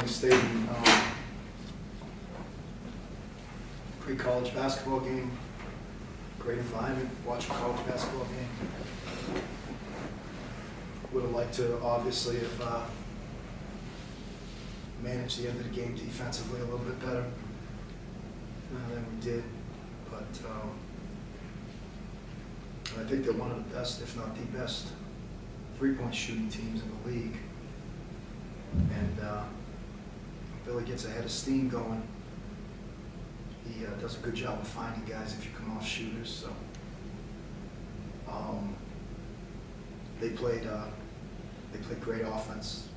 Michigan State pre-college basketball game. Great environment, watch a college basketball game. Would have liked to, obviously, have managed the end of the game defensively a little bit better than we did. But I think they're one of the best, if not the best, three-point shooting teams in the league. And Billy gets a head of steam going. He does a good job of finding guys if you come off shooters. So they played great offense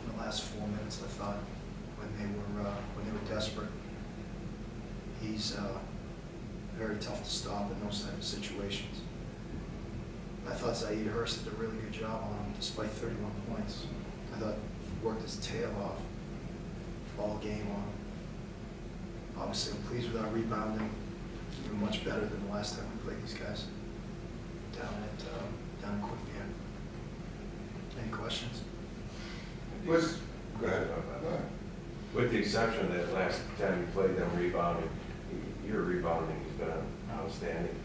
in the last 4 minutes. I thought when they were desperate. He's very tough to stop in those type of situations. I thought Zaid Hurst did a really good job on him, despite 31 points. I thought he worked his tail off all game on him. Obviously, I'm pleased with our rebounding. We're much better than the last time we played these guys down in Quinnipiac. Any questions? Go ahead. With the exception of that last time you played them rebounding, your rebounding has been outstanding.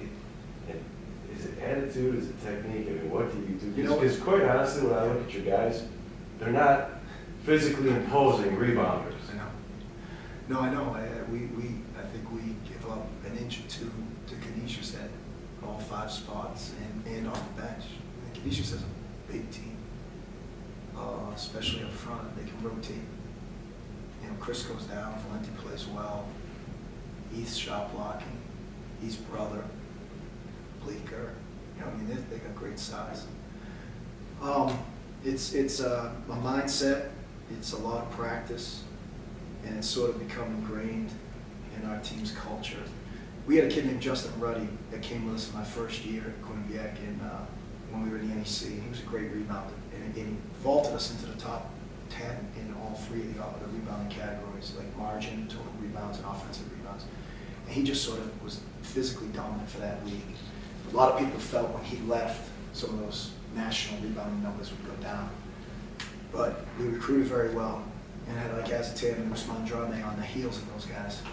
And is it attitude? Is it technique? I mean, what do you do? Because quite honestly, when I look at your guys, they're not physically imposing rebounders. I know. No, I know. I think we give up an inch or two to Canisius at all 5 spots and off the bench. Canisius has a big team, especially up front. They can rotate. Chris goes down, Valenti plays well. Heath's shot blocking. Heath's brother, Bleeker. They got great size. It's a mindset. It's a lot of practice, and it's sort of become ingrained in our team's culture. We had a kid named Justin Ruddy that came with us in my first year at Quinnipiac when we were in the NEC. He was a great rebounder, and he vaulted us into the top 10 in all 3 of the rebounding categories, like margin, total rebounds, and offensive rebounds. And he just sort of was physically dominant for that league. A lot of people felt when he left, some of those national rebounding numbers would go down. But we recruited very well and had like Azatay and Usman Drame on the heels of those guys.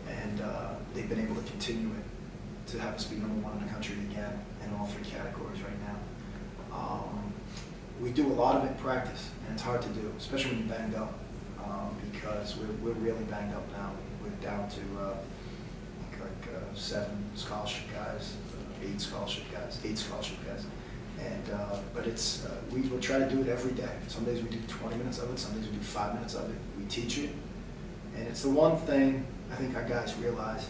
And they've been able to continue it to have us be number 1 in the country again in all 3 categories right now. We do a lot of it in practice, and it's hard to do, especially when you're banged up, because we're really banged up now. We're down to like 7 scholarship guys, 8 scholarship guys, and but it's we will try to do it every day. Some days we do 20 minutes of it, some days we do 5 minutes of it. We teach it, and it's the one thing I think our guys realize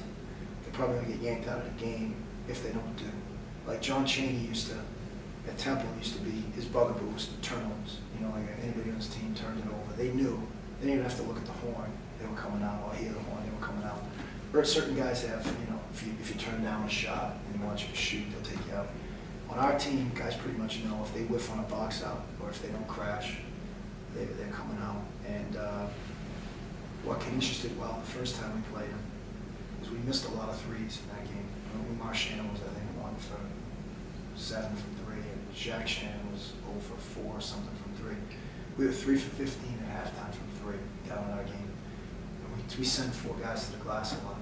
they're probably going to get yanked out of the game if they don't do. Like John Chaney at Temple used to be, his bugaboo was turnovers. Like anybody on his team turned it over. They knew. They didn't even have to look at the horn. They were coming out, or hear the horn, they were coming out. Or certain guys have, if you turn down a shot and you want you to shoot, they'll take you out. On our team, guys pretty much know if they whiff on a box out, or if they don't crash, they're coming out. And what Canisius did well the first time we played them is we missed a lot of threes in that game. Marchand was, I think, 1 for 7 from 3, and Jacques Shannon was 0 for 4 or something from 3. We were 3 for 15 at halftime from 3 down in our game. And we send 4 guys to the glass a lot.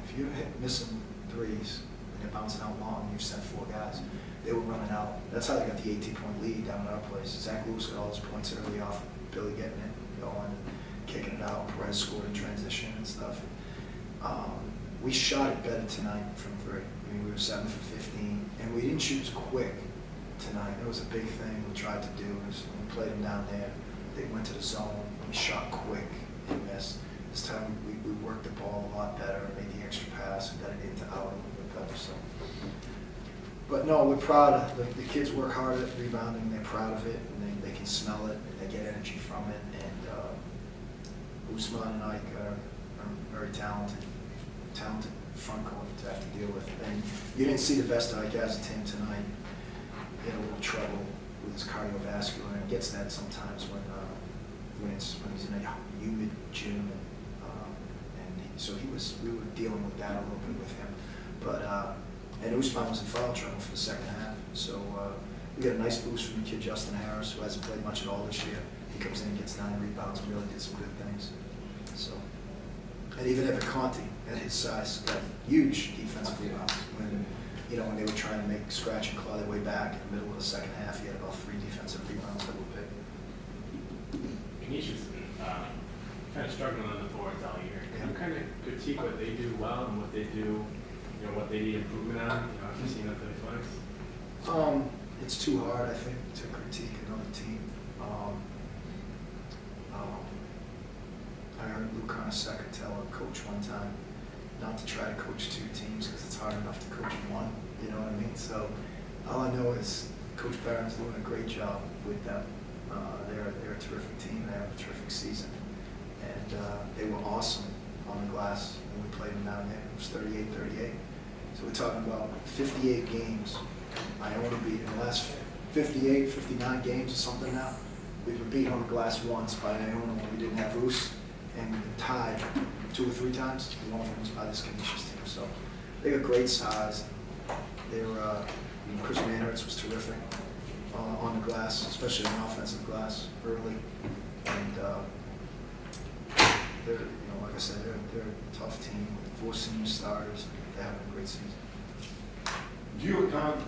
If you're missing threes and they're bouncing out long, you've sent 4 guys. They were running out. That's how they got the 18-point lead down at our place. Zach Lewis got all his points early off, Billy getting it going, and kicking it out. Perez scored in transition and stuff. We shot it better tonight from 3. We were 7 for 15, and we didn't shoot as quick tonight. That was a big thing we tried to do. Was when we played them down there, they went to the zone, and we shot quick and missed. This time we worked the ball a lot better, made the extra pass, and got it into out a little bit better. So, but no, we're proud of the kids. Work hard at rebounding. They're proud of it, and they can smell it, and they get energy from it. And Usman and Ike are very talented front court to have to deal with. And you didn't see the best of Ike Azatay tonight. He had a little trouble with his cardiovascular, and gets that sometimes when he's in a humid gym. So we were dealing with that a little bit with him. But and Usman was in foul trouble for the second half. So we got a nice boost from the kid Justin Harris, who hasn't played much at all this year. He comes in and gets 9 rebounds and really did some good things. So, and even Evan Conti, at his size, got huge defensive rebounds. When they were trying to scratch and claw their way back in the middle of the second half, he had about 3 defensive rebounds that were big. Canisius kind of struggling on the boards all year. Can you kind of critique what they do well and what they do, what they need improvement on? After seeing up the flex. It's too hard, I think, to critique another team. I heard Lou Carnesecca tell a coach one time not to try to coach 2 teams because it's hard enough to coach 1. You know what I mean? So all I know is Coach Barron's doing a great job with them. They're a terrific team. They have a terrific season, and they were awesome on the glass when we played them down there. It was 38-38. So we're talking about 58 games. Iona beat in the last 58, 59 games or something now. We've been beat on the glass once by Iona when we didn't have Roos, and we've been tied 2 or 3 times. And one of them was by this Canisius team. So they got great size. Chris Manhurts was terrific on the glass, especially on the offensive glass early. And they're, like I said, they're a tough team with 4 senior starters. They're having a great season. Do you account,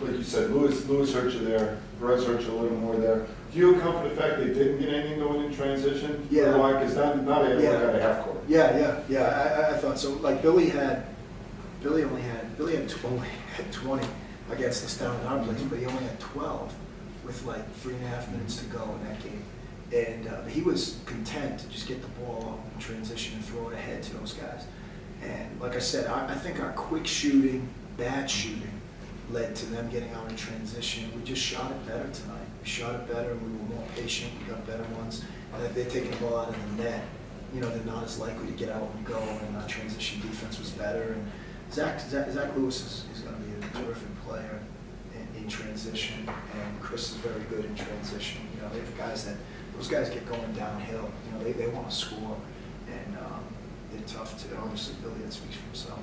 like you said, Lewis hurt you there, Perez hurt you a little more there. Do you account for the fact they didn't get anything going in transition? Yeah. Because not able to work out a half court. Yeah. I thought so. Like Billy had 20 against us down in our place, but he only had 12 with like 3.5 minutes to go in that game. And he was content to just get the ball out in transition and throw it ahead to those guys. And like I said, I think our quick shooting, bad shooting, led to them getting out in transition. We just shot it better tonight. We shot it better, and we were more patient. We got better ones. And if they're taking the ball out of the net, they're not as likely to get out and go. And our transition defense was better. And Zach Lewis is going to be a terrific player in transition, and Chris is very good in transition. They have those guys get going downhill. They want to score, and they're tough to. Obviously, Billy, that speaks for himself.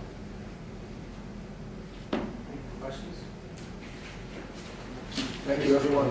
Questions? Thank you, everyone.